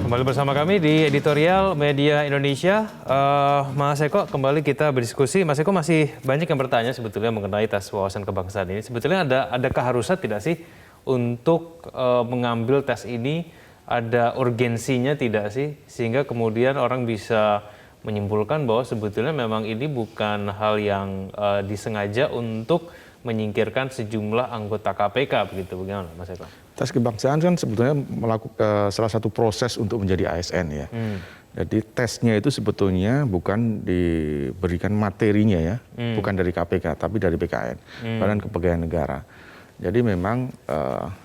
Kembali bersama kami di Editorial Media Indonesia. Mas Eko, kembali kita berdiskusi. Mas Eko, masih banyak yang bertanya sebetulnya mengenai tes wawasan kebangsaan ini. Sebetulnya ada keharusan tidak sih untuk mengambil tes ini? Ada urgensinya tidak sih? Sehingga kemudian orang bisa menyimpulkan bahwa sebetulnya memang ini bukan hal yang disengaja untuk menyingkirkan sejumlah anggota KPK, begitu. Bagaimana, Mas Eko? Tes kebangsaan kan sebetulnya melakukan salah satu proses untuk menjadi ASN ya. Jadi tesnya itu sebetulnya bukan diberikan materinya ya, bukan dari KPK tapi dari BKN, Badan Kepegawaian Negara. Jadi memang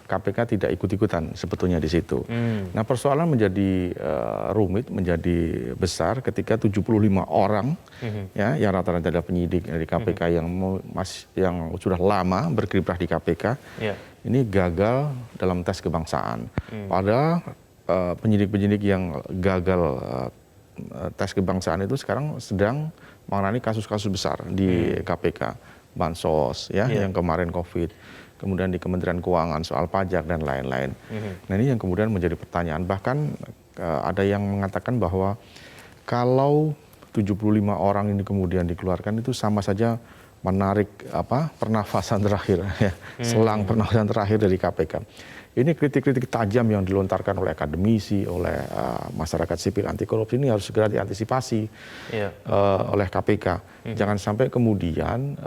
KPK tidak ikut-ikutan sebetulnya di situ. Nah persoalan menjadi rumit, menjadi besar ketika 75 orang ya, yang rata-rata adalah penyidik dari KPK yang sudah lama berkiprah di KPK. Ini gagal dalam tes kebangsaan. Padahal penyidik-penyidik yang gagal tes kebangsaan itu sekarang sedang menangani kasus-kasus besar di KPK, bansos ya, yang kemarin COVID, kemudian di Kementerian Keuangan soal pajak dan lain-lain. Nah ini yang kemudian menjadi pertanyaan. Bahkan ada yang mengatakan bahwa kalau 75 orang ini kemudian dikeluarkan itu sama saja menarik pernafasan terakhir, ya, selang pernafasan terakhir dari KPK. Ini kritik-kritik tajam yang dilontarkan oleh akademisi, oleh masyarakat sipil anti korupsi ini harus segera diantisipasi oleh KPK. Jangan sampai kemudian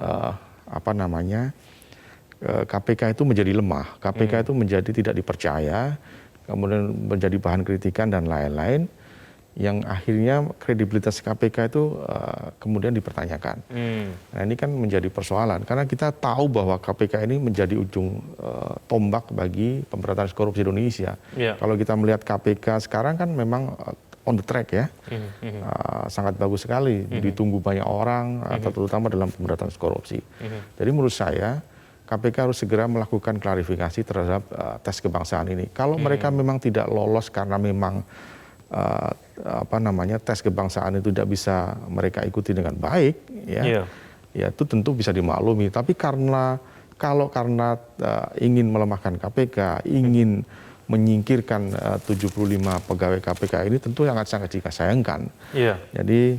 KPK itu menjadi lemah, KPK itu menjadi tidak dipercaya, kemudian menjadi bahan kritikan dan lain-lain, yang akhirnya kredibilitas KPK itu kemudian dipertanyakan. Nah ini kan menjadi persoalan, karena kita tahu bahwa KPK ini menjadi ujung tombak bagi pemberantasan korupsi Indonesia. Kalau kita melihat KPK sekarang kan memang on the track ya, sangat bagus sekali, ditunggu banyak orang, terutama dalam pemberantasan korupsi. Jadi menurut saya, KPK harus segera melakukan klarifikasi terhadap tes kebangsaan ini. Kalau mereka memang tidak lolos karena memang tes kebangsaan itu tidak bisa mereka ikuti dengan baik, ya itu tentu bisa dimaklumi. Tapi karena ingin melemahkan KPK, ingin menyingkirkan 75 pegawai KPK ini tentu sangat disayangkan. Jadi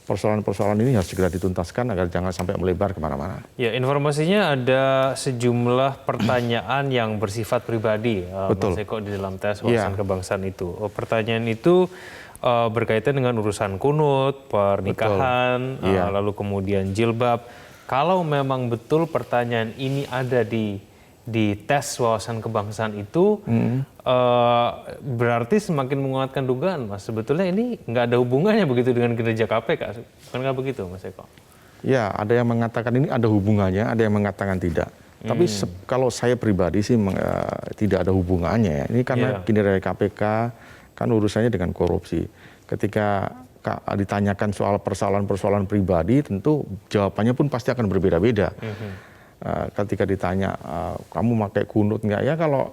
persoalan-persoalan ini harus segera dituntaskan agar jangan sampai melebar kemana-mana. Ya, informasinya ada sejumlah pertanyaan yang bersifat pribadi, Mas Eko, di dalam tes wawasan kebangsaan itu. Pertanyaan itu berkaitan dengan urusan kunut, pernikahan, lalu kemudian jilbab. Kalau memang betul pertanyaan ini ada di tes wawasan kebangsaan itu, berarti semakin menguatkan dugaan, Mas. Sebetulnya ini nggak ada hubungannya begitu dengan kinerja KPK, bukan nggak begitu, Mas Eko? Ya, ada yang mengatakan ini ada hubungannya, ada yang mengatakan tidak. Tapi kalau saya pribadi sih tidak ada hubungannya ya. Ini karena kinerja KPK kan urusannya dengan korupsi. Ketika ditanyakan soal persoalan-persoalan pribadi, tentu jawabannya pun pasti akan berbeda-beda. Ketika ditanya kamu pakai kunut nggak, ya kalau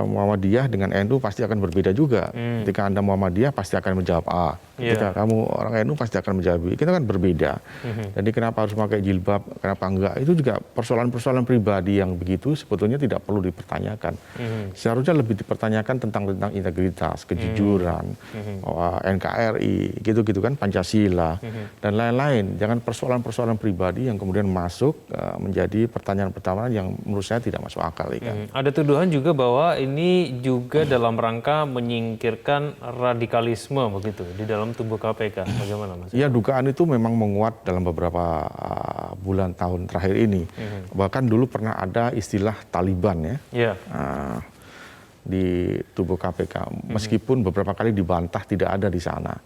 Muhammadiyah dengan NU pasti akan berbeda juga. Ketika Anda Muhammadiyah pasti akan menjawab A. Ketika kamu orang NU pasti akan menjawab B. Kita kan berbeda. Jadi kenapa harus pakai jilbab, kenapa enggak? Itu juga persoalan-persoalan pribadi yang begitu sebetulnya tidak perlu dipertanyakan. Seharusnya lebih dipertanyakan tentang integritas, kejujuran, NKRI, gitu-gitu kan, Pancasila, dan lain-lain. Jangan persoalan-persoalan pribadi yang kemudian masuk menjadi pertanyaan-pertanyaan yang menurut saya tidak masuk akal. Ada tuduhan juga bahwa ini juga dalam rangka menyingkirkan radikalisme begitu di dalam tubuh KPK. Bagaimana, Mas? Ya, dugaan itu memang menguat dalam beberapa bulan tahun terakhir ini. Bahkan dulu pernah ada istilah Taliban ya, di tubuh KPK. Meskipun beberapa kali dibantah tidak ada di sana.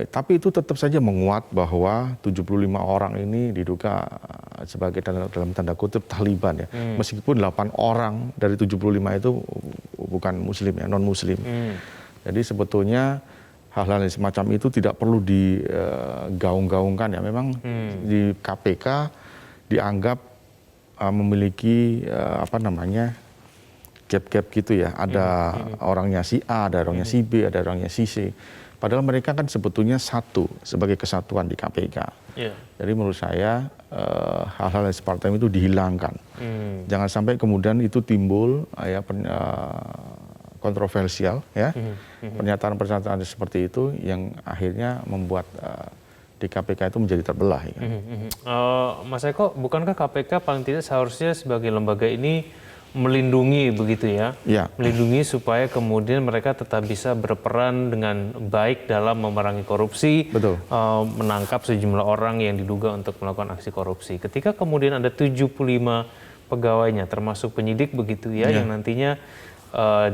Tapi itu tetap saja menguat bahwa 75 orang ini diduga sebagai dalam tanda kutip Taliban ya. Meskipun 8 orang dari 75 itu bukan muslim ya, non muslim. Jadi sebetulnya hal-hal semacam itu tidak perlu digaung-gaungkan ya. Memang di KPK dianggap memiliki gap-gap gitu ya. Ada orangnya si A, ada orangnya si B, ada orangnya si C. Padahal mereka kan sebetulnya satu sebagai kesatuan di KPK. Yeah. Jadi menurut saya hal-hal yang seperti itu dihilangkan. Jangan sampai kemudian itu timbul kontroversial ya, pernyataan-pernyataan seperti itu yang akhirnya membuat di KPK itu menjadi terbelah. Ya. Mas Eko, bukankah KPK paling tidak seharusnya sebagai lembaga ini melindungi begitu ya? Ya. Melindungi supaya kemudian mereka tetap bisa berperan dengan baik dalam memerangi korupsi, Betul. Menangkap sejumlah orang yang diduga untuk melakukan aksi korupsi. Ketika kemudian ada 75 pegawainya, termasuk penyidik begitu ya, yang nantinya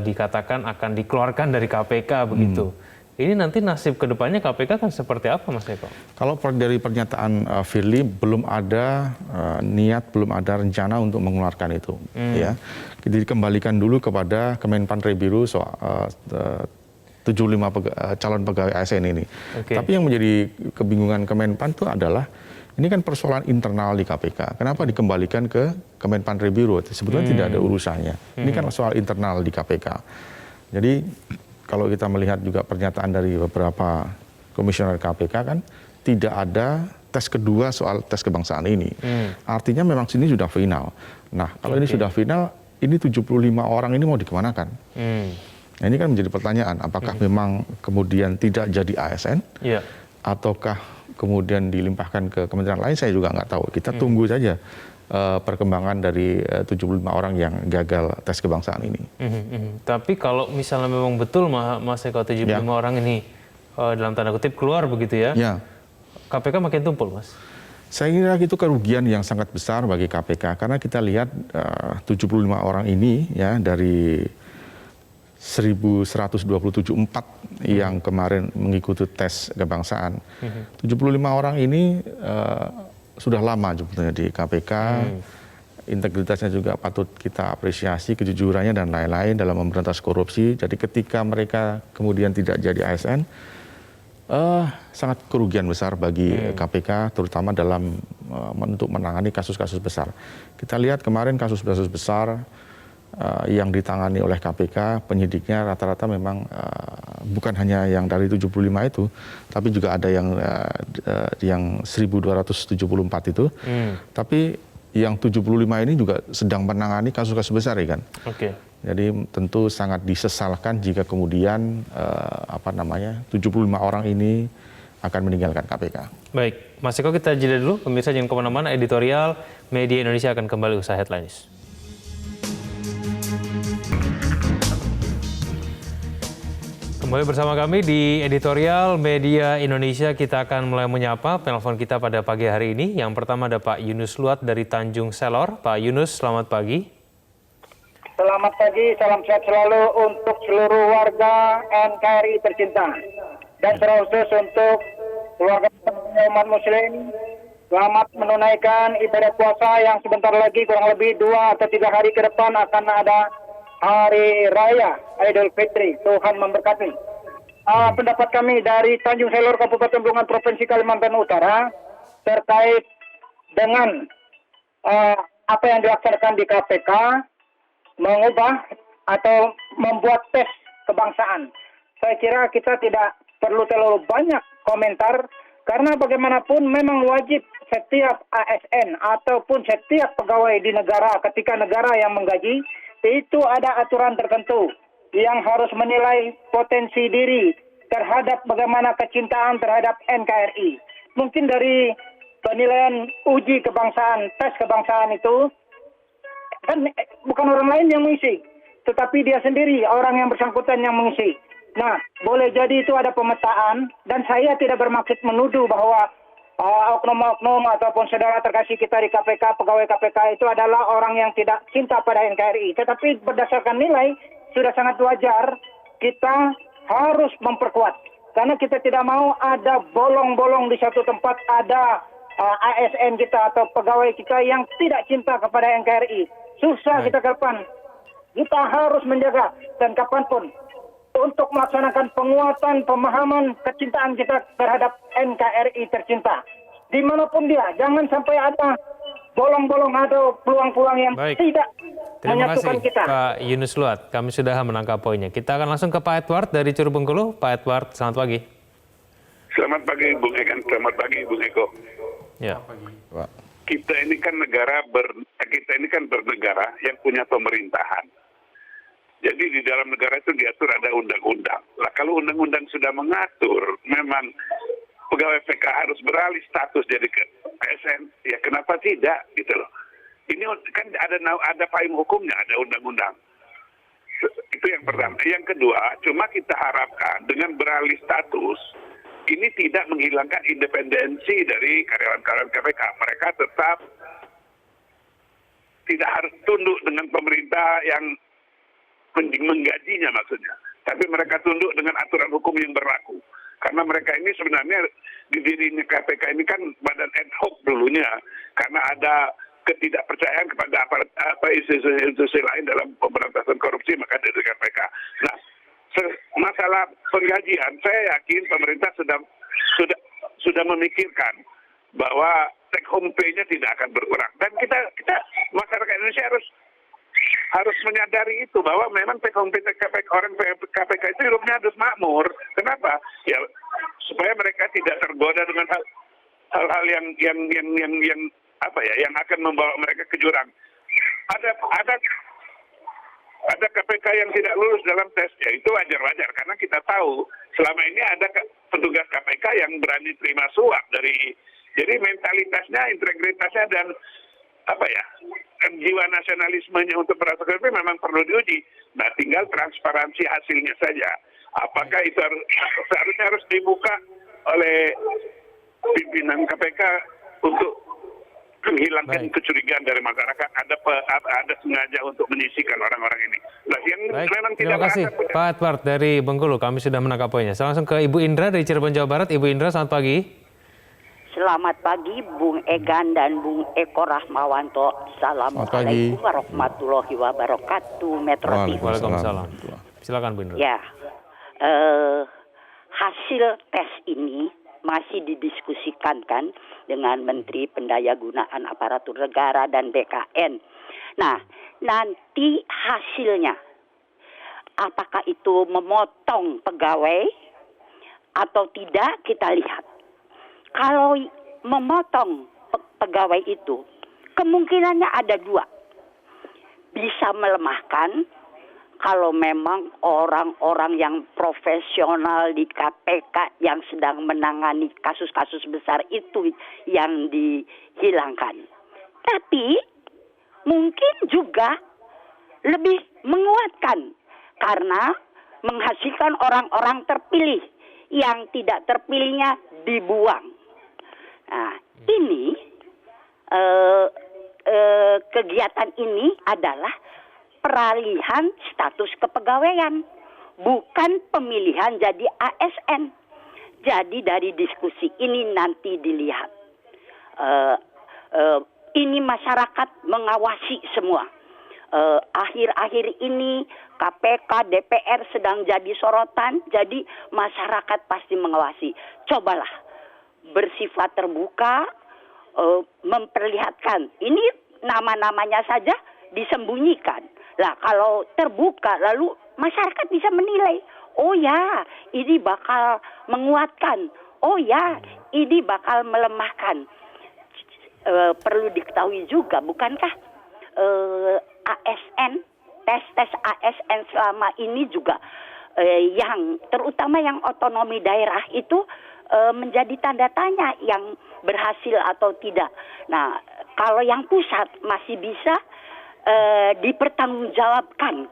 dikatakan akan dikeluarkan dari KPK begitu. Ini nanti nasib kedepannya KPK kan seperti apa, Mas Eko? Kalau dari pernyataan Firly belum ada niat, belum ada rencana untuk mengeluarkan itu. Ya, jadi dikembalikan dulu kepada Kemenpan-Rebiru soal 75 calon pegawai ASN ini. Okay. Tapi yang menjadi kebingungan Kemenpan itu adalah ini kan persoalan internal di KPK. Kenapa dikembalikan ke Kemenpan-Rebiru? Sebetulnya tidak ada urusannya. Ini kan soal internal di KPK. Jadi kalau kita melihat juga pernyataan dari beberapa komisioner KPK kan tidak ada tes kedua soal tes kebangsaan ini. Artinya memang sini sudah final. Nah, kalau ini sudah final, ini 75 orang ini mau dikemanakan? Nah, ini kan menjadi pertanyaan, apakah memang kemudian tidak jadi ASN? Ataukah kemudian dilimpahkan ke kementerian lain? Saya juga nggak tahu. Kita tunggu saja perkembangan dari 75 orang yang gagal tes kebangsaan ini. Tapi kalau misalnya memang betul Mas Eko 75 orang ini dalam tanda kutip keluar begitu ya, KPK makin tumpul, Mas? Saya kira itu kerugian yang sangat besar bagi KPK karena kita lihat 75 orang ini ya dari 1.127 yang kemarin mengikuti tes kebangsaan. 75 orang ini sudah lama sebetulnya di KPK, integritasnya juga patut kita apresiasi, kejujurannya dan lain-lain dalam memberantas korupsi. Jadi ketika mereka kemudian tidak jadi ASN, sangat kerugian besar bagi KPK, terutama dalam untuk menangani kasus-kasus besar. Kita lihat kemarin kasus-kasus besar yang ditangani oleh KPK, penyidiknya rata-rata memang bukan hanya yang dari 75 itu, tapi juga ada yang 1274 itu. Tapi yang 75 ini juga sedang menangani kasus-kasus besar, ya kan? Jadi tentu sangat disesalkan jika kemudian 75 orang ini akan meninggalkan KPK. Baik, Mas Eko, kita jeda dulu. Pemirsa jangan kemana-mana, editorial Media Indonesia akan kembali usai headlines. Kembali bersama kami di editorial Media Indonesia. Kita akan mulai menyapa penelpon kita pada pagi hari ini. Yang pertama ada Pak Yunus Luat dari Tanjung Selor. Pak Yunus, selamat pagi. Selamat pagi, salam sehat selalu untuk seluruh warga NKRI tercinta. Dan terkhusus untuk keluarga umat muslim, selamat menunaikan ibadah puasa yang sebentar lagi kurang lebih 2 atau 3 hari ke depan akan ada Hari Raya Idul Fitri. Tuhan memberkati. Pendapat kami dari Tanjung Selor, Kabupaten Bulungan, Provinsi Kalimantan Utara terkait dengan apa yang dilaksanakan di KPK, mengubah atau membuat tes kebangsaan. Saya kira kita tidak perlu terlalu banyak komentar karena bagaimanapun memang wajib setiap ASN ataupun setiap pegawai di negara ketika negara yang menggaji itu ada aturan tertentu yang harus menilai potensi diri terhadap bagaimana kecintaan terhadap NKRI. Mungkin dari penilaian uji kebangsaan, tes kebangsaan itu, kan bukan orang lain yang mengisi, tetapi dia sendiri, orang yang bersangkutan yang mengisi. Nah, boleh jadi itu ada pemetaan, dan saya tidak bermaksud menuduh bahwa oknum-oknum ataupun saudara terkasih kita di KPK, pegawai KPK itu adalah orang yang tidak cinta pada NKRI. Tetapi berdasarkan nilai, sudah sangat wajar kita harus memperkuat. Karena kita tidak mau ada bolong-bolong di satu tempat, ada ASN kita atau pegawai kita yang tidak cinta kepada NKRI. Susah kita ke depan. Kita harus menjaga dan kapanpun untuk melaksanakan penguatan pemahaman kecintaan kita terhadap NKRI tercinta. Dimanapun dia, jangan sampai ada bolong-bolong atau peluang-peluang yang tidak menyatukan kita. Terima kasih Pak Yunus Luat, kami sudah menangkap poinnya. Kita akan langsung ke Pak Edward dari Curug Bengkulu. Pak Edward, selamat pagi. Selamat pagi Bung Egan, selamat pagi Bung Eko. Ya. Pak. Kita ini kan bernegara yang punya pemerintahan. Jadi di dalam negara itu diatur ada undang-undang. Lah kalau undang-undang sudah mengatur, memang pegawai PK harus beralih status jadi ke ASN, ya kenapa tidak gitu loh. Ini kan ada payung hukumnya, ada undang-undang. Itu yang pertama. Yang kedua, cuma kita harapkan dengan beralih status ini tidak menghilangkan independensi dari karyawan-karyawan KPK. Mereka tetap tidak harus tunduk dengan pemerintah yang menggajinya maksudnya. Tapi mereka tunduk dengan aturan hukum yang berlaku. Karena mereka ini sebenarnya di dirinya KPK ini kan badan ad hoc dulunya. Karena ada ketidakpercayaan kepada institusi lain dalam pemberantasan korupsi, maka dari KPK. Nah, masalah penggajian, saya yakin pemerintah sudah memikirkan bahwa take home pay-nya tidak akan berkurang. Dan kita masyarakat Indonesia harus menyadari itu bahwa memang take home pay orang KPK itu hidupnya harus makmur. Kenapa? Ya supaya mereka tidak tergoda dengan hal-hal yang yang akan membawa mereka ke jurang. Ada KPK yang tidak lulus dalam tes, ya itu wajar-wajar karena kita tahu selama ini ada petugas KPK yang berani terima suap jadi mentalitasnya, integritasnya dan jiwa nasionalismenya untuk merasa korupsi memang perlu diuji. Nah, tinggal transparansi hasilnya saja. Apakah itu seharusnya harus dibuka oleh pimpinan KPK untuk menghilangkan kecurigaan dari masyarakat, ada sengaja untuk menyisihkan orang-orang ini. Nah, yang memang tidak terima kasih Pak Edward dari Bengkulu, kami sudah menangkap poinnya. Saya langsung ke Ibu Indra dari Cirebon, Jawa Barat. Ibu Indra, selamat pagi. Selamat pagi Bung Egan dan Bung Eko Rahmawanto. Assalamualaikum warahmatullahi wabarakatuh. Metro TV. Waalaikumsalam. Silakan Bu Indra. Ya, hasil tes ini masih didiskusikan kan dengan Menteri Pendayagunaan Aparatur Negara dan BKN. Nah, nanti hasilnya apakah itu memotong pegawai atau tidak kita lihat. Kalau memotong pegawai itu kemungkinannya ada dua. Bisa melemahkan kalau memang orang-orang yang profesional di KPK yang sedang menangani kasus-kasus besar itu yang dihilangkan. Tapi mungkin juga lebih menguatkan karena menghasilkan orang-orang terpilih yang tidak terpilihnya dibuang. Nah, ini kegiatan ini adalah peralihan status kepegawaian, bukan pemilihan jadi ASN. Jadi dari diskusi ini nanti dilihat, ini masyarakat mengawasi semua. Akhir-akhir ini KPK, DPR sedang jadi sorotan, jadi masyarakat pasti mengawasi. Cobalah bersifat terbuka, memperlihatkan. Ini nama-namanya saja disembunyikan. Lah kalau terbuka lalu masyarakat bisa menilai, oh ya ini bakal menguatkan, oh ya ini bakal melemahkan. Perlu diketahui juga bukankah ASN, tes ASN selama ini juga yang terutama yang otonomi daerah itu menjadi tanda tanya yang berhasil atau tidak. Nah kalau yang pusat masih bisa dipertanggungjawabkan.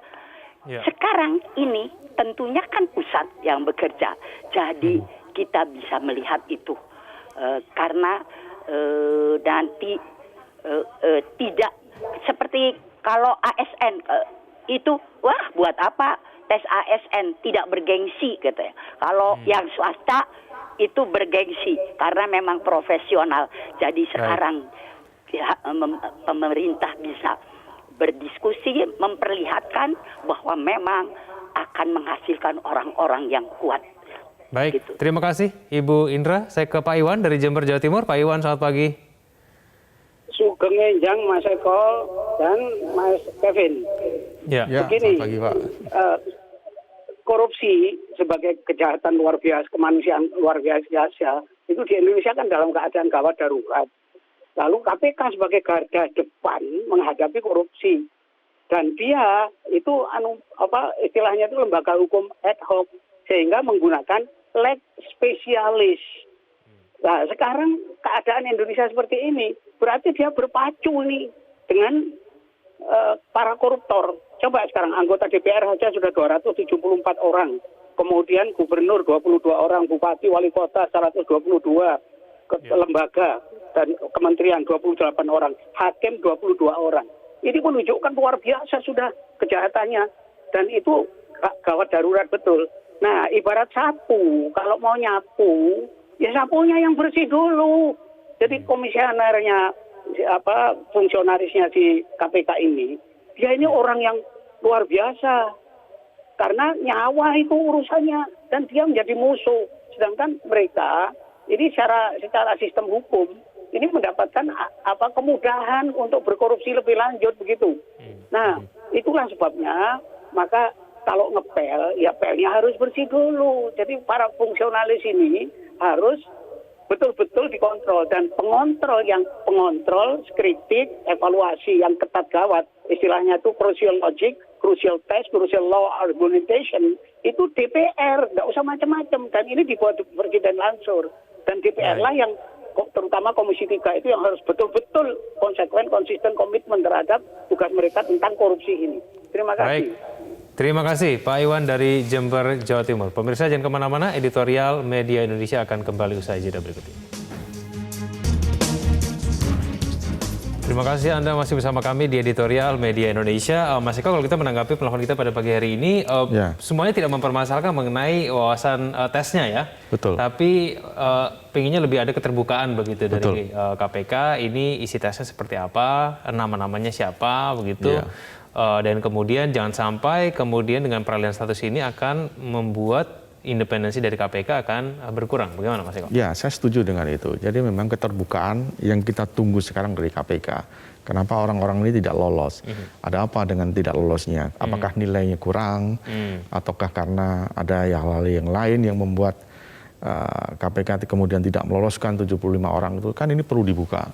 Ya. Sekarang ini tentunya kan pusat yang bekerja, jadi kita bisa melihat itu karena nanti tidak seperti kalau ASN itu wah buat apa tes ASN tidak bergengsi gitu ya. Kalau yang swasta itu bergengsi karena memang profesional. Jadi sekarang pemerintah bisa berdiskusi, memperlihatkan bahwa memang akan menghasilkan orang-orang yang kuat. Baik, gitu. Terima kasih Ibu Indra. Saya ke Pak Iwan dari Jember, Jawa Timur. Pak Iwan, selamat pagi. Sugeng Enjang, Mas Eko, dan Mas Kevin. Ya, begini, selamat pagi Pak. Korupsi sebagai kejahatan luar biasa, kemanusiaan luar biasa, itu di Indonesia kan dalam keadaan gawat darurat. Lalu KPK sebagai garda depan menghadapi korupsi. Dan dia itu istilahnya itu lembaga hukum ad hoc sehingga menggunakan leg spesialis. Nah, sekarang keadaan Indonesia seperti ini berarti dia berpacu nih dengan para koruptor. Coba sekarang anggota DPR saja sudah 274 orang. Kemudian gubernur 22 orang, bupati, wali kota 122, lembaga dan kementerian 28 orang, hakim 22 orang. Ini menunjukkan luar biasa sudah kejahatannya dan itu gawat darurat betul. Nah, ibarat sapu, kalau mau nyapu, ya sapunya yang bersih dulu. Jadi komisionernya, fungsionarisnya si KPK ini, dia ini orang yang luar biasa. Karena nyawa itu urusannya dan dia menjadi musuh. Sedangkan mereka ini secara sistem hukum ini mendapatkan kemudahan untuk berkorupsi lebih lanjut begitu. Nah, itulah sebabnya maka kalau ngepel, ya pelnya harus bersih dulu. Jadi para fungsionalis ini harus betul-betul dikontrol dan pengontrol kritik, evaluasi yang ketat gawat, istilahnya itu crucial logic, crucial test, crucial law argumentation, itu DPR, nggak usah macam-macam. Dan ini dibuat Presiden langsung. Dan DPR lah yang terutama Komisi 3 itu yang harus betul-betul konsekuen, konsisten, komitmen terhadap tugas mereka tentang korupsi ini. Terima kasih. Baik. Terima kasih Pak Iwan dari Jember, Jawa Timur. Pemirsa jangan kemana-mana, editorial Media Indonesia akan kembali usai jeda berikut ini. Terima kasih Anda masih bersama kami di editorial Media Indonesia. Mas Eko, kalau kita menanggapi penelpon kita pada pagi hari ini, semuanya tidak mempermasalahkan mengenai wawasan tesnya ya. Betul. Tapi pengennya lebih ada keterbukaan begitu dari KPK. Ini isi tesnya seperti apa, nama-namanya siapa begitu. Dan kemudian jangan sampai kemudian dengan peralihan status ini akan membuat independensi dari KPK akan berkurang. Bagaimana Mas Eko? Ya, saya setuju dengan itu. Jadi memang keterbukaan yang kita tunggu sekarang dari KPK. Kenapa orang-orang ini tidak lolos? Ada apa dengan tidak lolosnya? Apakah nilainya kurang? Ataukah karena ada hal-hal yang lain yang membuat KPK kemudian tidak meloloskan 75 orang itu? Kan ini perlu dibuka.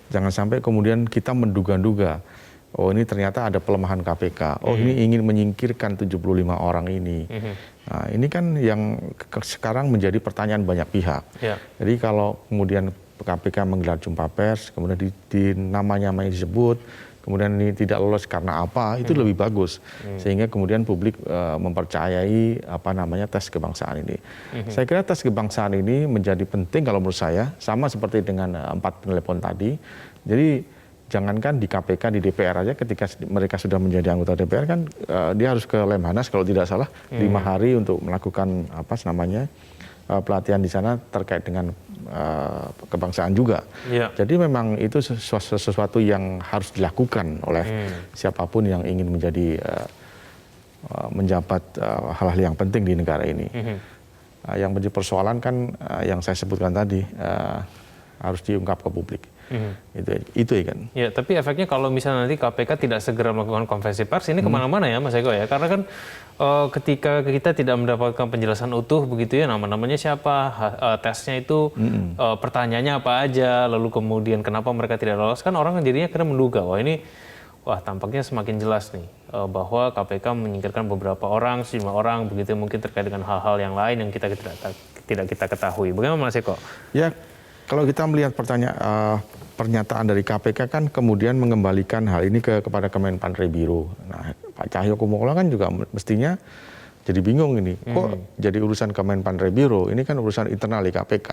Jangan sampai kemudian kita menduga-duga, oh ini ternyata ada pelemahan KPK, oh ini ingin menyingkirkan 75 orang ini. Nah ini kan yang sekarang menjadi pertanyaan banyak pihak. Jadi kalau kemudian KPK menggelar jumpa pers, kemudian di namanya disebut, kemudian ini tidak lolos karena apa, itu lebih bagus. Sehingga kemudian publik mempercayai tes kebangsaan ini. Saya kira tes kebangsaan ini menjadi penting kalau menurut saya, sama seperti dengan 4 penelpon tadi. Jadi jangankan di KPK, di DPR aja ketika mereka sudah menjadi anggota DPR kan dia harus ke Lemhanas kalau tidak salah 5 hari untuk melakukan pelatihan di sana terkait dengan kebangsaan juga. Jadi memang itu sesuatu yang harus dilakukan oleh siapapun yang ingin menjadi menjabat hal-hal yang penting di negara ini. Yang menjadi persoalan kan yang saya sebutkan tadi harus diungkap ke publik. Itu ya kan. Ya, tapi efeknya kalau misalnya nanti KPK tidak segera melakukan konferensi pers, ini kemana-mana ya Mas Eko ya. Karena kan ketika kita tidak mendapatkan penjelasan utuh begitu ya, nama-namanya siapa, tesnya itu pertanyaannya apa aja, lalu kemudian kenapa mereka tidak lolos, kan orang jadinya akhirnya menduga, wah tampaknya semakin jelas nih bahwa KPK menyingkirkan beberapa orang, sejumlah orang begitu mungkin terkait dengan hal-hal yang lain yang kita tidak kita ketahui. Bagaimana Mas Eko? Ya, kalau kita melihat pernyataan dari KPK kan kemudian mengembalikan hal ini kepada Kemenpan Rebiro. Nah, Pak Cahyokumolo kan juga mestinya jadi bingung ini. Kok jadi urusan Kemenpan Rebiro? Ini kan urusan internal di KPK.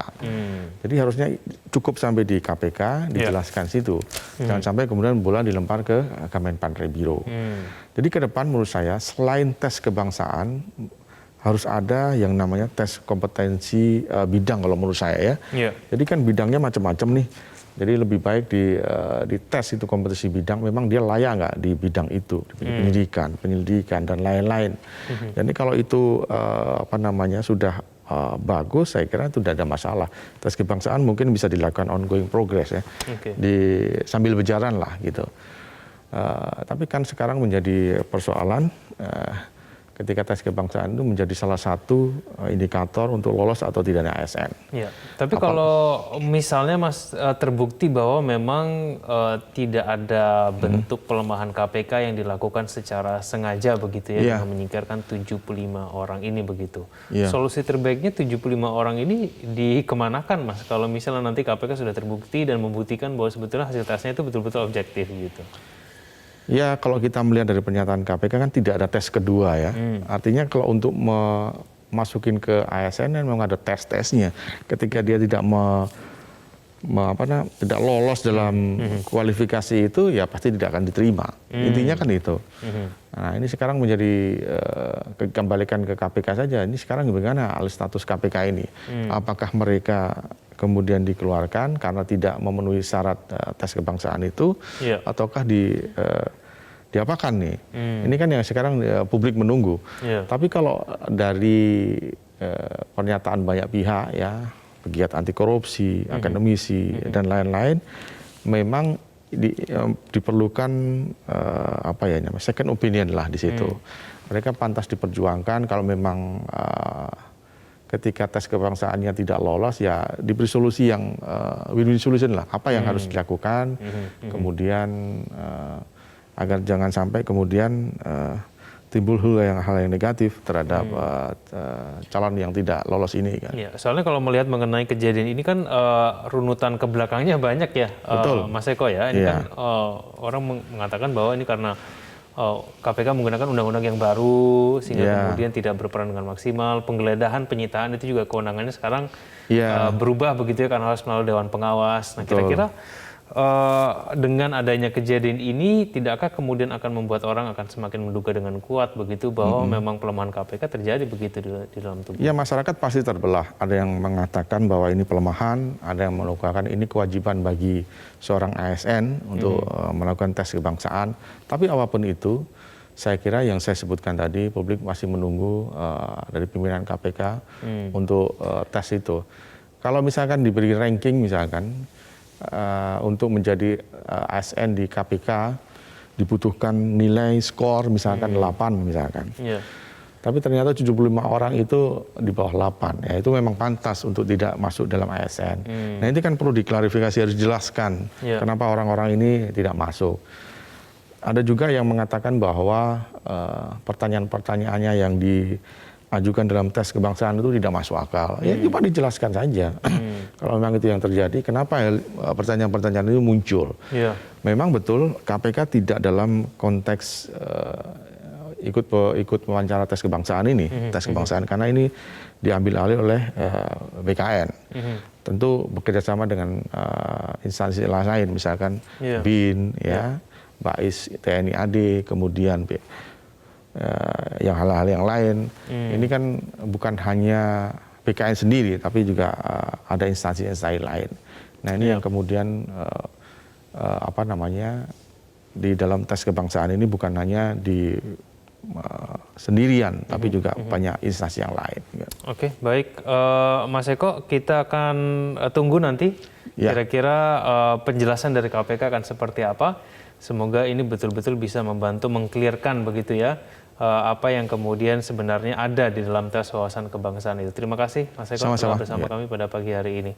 Jadi harusnya cukup sampai di KPK, dijelaskan situ. Jangan sampai kemudian bola dilempar ke Kemenpan Rebiro. Jadi ke depan menurut saya selain tes kebangsaan harus ada yang namanya tes kompetensi bidang kalau menurut saya ya. Jadi kan bidangnya macam-macam nih. Jadi lebih baik di tes itu kompetensi bidang, memang dia layak nggak di bidang itu, di penyelidikan dan lain-lain. Jadi kalau itu sudah bagus, saya kira itu tidak ada masalah. Tes kebangsaan mungkin bisa dilakukan ongoing progress ya, sambil berjalan lah gitu. Tapi kan sekarang menjadi persoalan ketika tes kebangsaan itu menjadi salah satu indikator untuk lolos atau tidaknya ASN. Ya, tapi kalau misalnya Mas terbukti bahwa memang tidak ada bentuk pelemahan KPK yang dilakukan secara sengaja begitu ya, dengan menyingkirkan 75 orang ini begitu. Solusi terbaiknya 75 orang ini dikemanakan Mas? Kalau misalnya nanti KPK sudah terbukti dan membuktikan bahwa sebetulnya hasil tesnya itu betul-betul objektif gitu. Ya, kalau kita melihat dari pernyataan KPK kan tidak ada tes kedua ya. Artinya kalau untuk masukin ke ASN memang ada tes-tesnya. Ketika dia tidak tidak lolos dalam kualifikasi itu, ya pasti tidak akan diterima. Intinya kan itu. Nah, ini sekarang menjadi kembalikan ke KPK saja. Ini sekarang bagaimana alih status KPK ini? Apakah mereka kemudian dikeluarkan karena tidak memenuhi syarat tes kebangsaan itu, ataukah diapakan nih? Ini kan yang sekarang publik menunggu. Tapi kalau dari pernyataan banyak pihak ya, pegiat anti korupsi, akademisi dan lain-lain, memang diperlukan second opinion lah di situ. Mereka pantas diperjuangkan kalau memang ketika tes kebangsaannya tidak lolos, ya diberi solusi yang win-win solution lah. Apa yang harus dilakukan, kemudian agar jangan sampai kemudian timbul hal yang negatif terhadap calon yang tidak lolos ini kan. Ya, soalnya kalau melihat mengenai kejadian ini kan runutan ke belakangnya banyak ya, Mas Eko ya. Ini kan orang mengatakan bahwa ini karena KPK menggunakan undang-undang yang baru sehingga kemudian tidak berperan dengan maksimal. Penggeledahan, penyitaan itu juga kewenangannya sekarang berubah begitu ya, karena harus melalui Dewan Pengawas. Nah, kira-kira dengan adanya kejadian ini, tidakkah kemudian akan membuat orang akan semakin menduga dengan kuat begitu bahwa memang pelemahan KPK terjadi begitu di dalam tubuh? Ya, masyarakat pasti terbelah. Ada yang mengatakan bahwa ini pelemahan, ada yang melakukan ini kewajiban bagi seorang ASN untuk melakukan tes kebangsaan. Tapi apapun itu, saya kira yang saya sebutkan tadi, publik masih menunggu dari pimpinan KPK untuk tes itu. Kalau misalkan diberi ranking misalkan, untuk menjadi ASN di KPK dibutuhkan nilai skor misalkan 8 misalkan. Tapi ternyata 75 orang itu di bawah 8. Ya, itu memang pantas untuk tidak masuk dalam ASN. Nah, ini kan perlu diklarifikasi, harus dijelaskan kenapa orang-orang ini tidak masuk. Ada juga yang mengatakan bahwa pertanyaan-pertanyaannya yang diajukan dalam tes kebangsaan itu tidak masuk akal. Ya, coba dijelaskan saja. Kalau memang itu yang terjadi, kenapa pertanyaan-pertanyaan itu muncul? Memang betul KPK tidak dalam konteks ikut wawancara tes kebangsaan ini, tes kebangsaan, karena ini diambil alih oleh BKN. Tentu bekerjasama dengan instansi lain, misalkan BIN, BAIS, TNI AD, kemudian yang hal-hal yang lain. Ini kan bukan hanya BKN sendiri, tapi juga ada instansi-instansi lain. Nah, ini yang kemudian di dalam tes kebangsaan ini bukan hanya di sendirian, tapi juga banyak instansi yang lain. Oke, baik, Mas Eko, kita akan tunggu nanti kira-kira penjelasan dari KPK akan seperti apa. Semoga ini betul-betul bisa membantu mengklirkan begitu ya, apa yang kemudian sebenarnya ada di dalam tes wawasan kebangsaan itu. Terima kasih Mas Eko telah bersama kami pada pagi hari ini.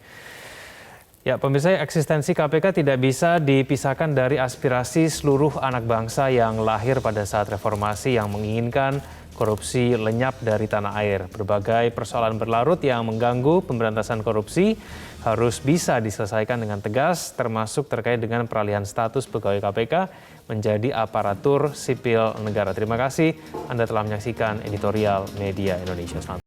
Ya, pemirsa, eksistensi KPK tidak bisa dipisahkan dari aspirasi seluruh anak bangsa yang lahir pada saat reformasi yang menginginkan korupsi lenyap dari tanah air. Berbagai persoalan berlarut yang mengganggu pemberantasan korupsi harus bisa diselesaikan dengan tegas, termasuk terkait dengan peralihan status pegawai KPK menjadi aparatur sipil negara. Terima kasih Anda telah menyaksikan editorial Media Indonesia. Selamat